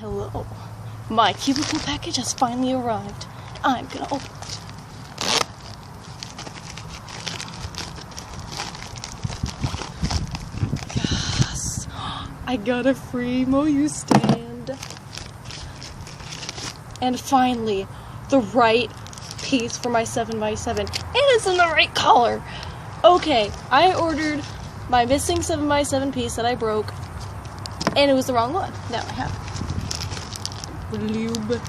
Hello. My cubicle package has finally arrived. I'm gonna open it. Yes! I got a free Moyu stand. And finally, the right piece for my 7x7. And it's in the right color! Okay, I ordered my missing 7x7 piece that I broke, and it was the wrong one. Now I have it. Lube.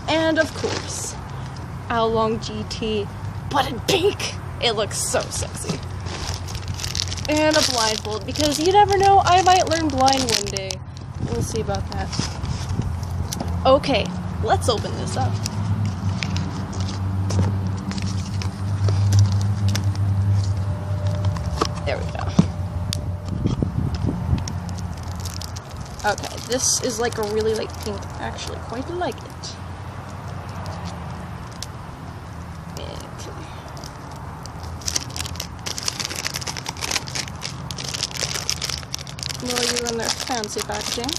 And of course, AoLong GT, but in pink. It looks so sexy. And a blindfold, because you never know, I might learn blind one day. We'll see about that. Okay, let's open this up. There we go. Okay, this is like a really light pink. I actually quite like it. Okay. Moyu in their fancy packaging.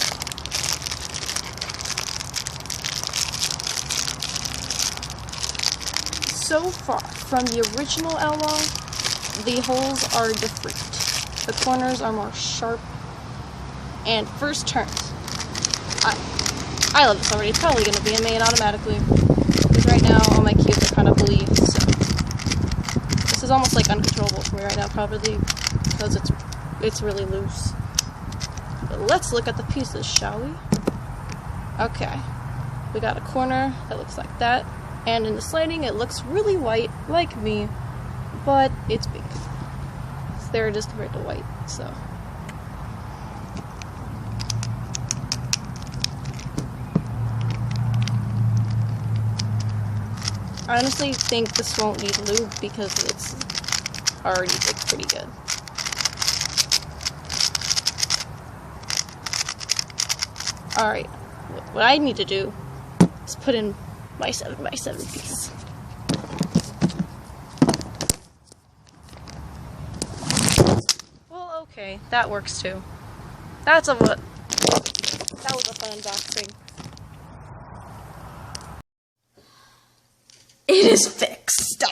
So far, from the original AoLong, the holes are different. The corners are more sharp. And first turns. I love this already. It's probably going to be a main automatically. Because right now all my cubes are kind of bully, so this is almost like uncontrollable for me right now, probably because it's really loose. But let's look at the pieces, shall we? Okay. We got a corner that looks like that. And in the sliding it looks really white, like me, but it's big. So there it is compared to white, so. I honestly think this won't need lube because it's already pretty good. Alright, what I need to do is put in my 7x7 piece. Well, okay, that works too. That was a fun unboxing. It is fixed.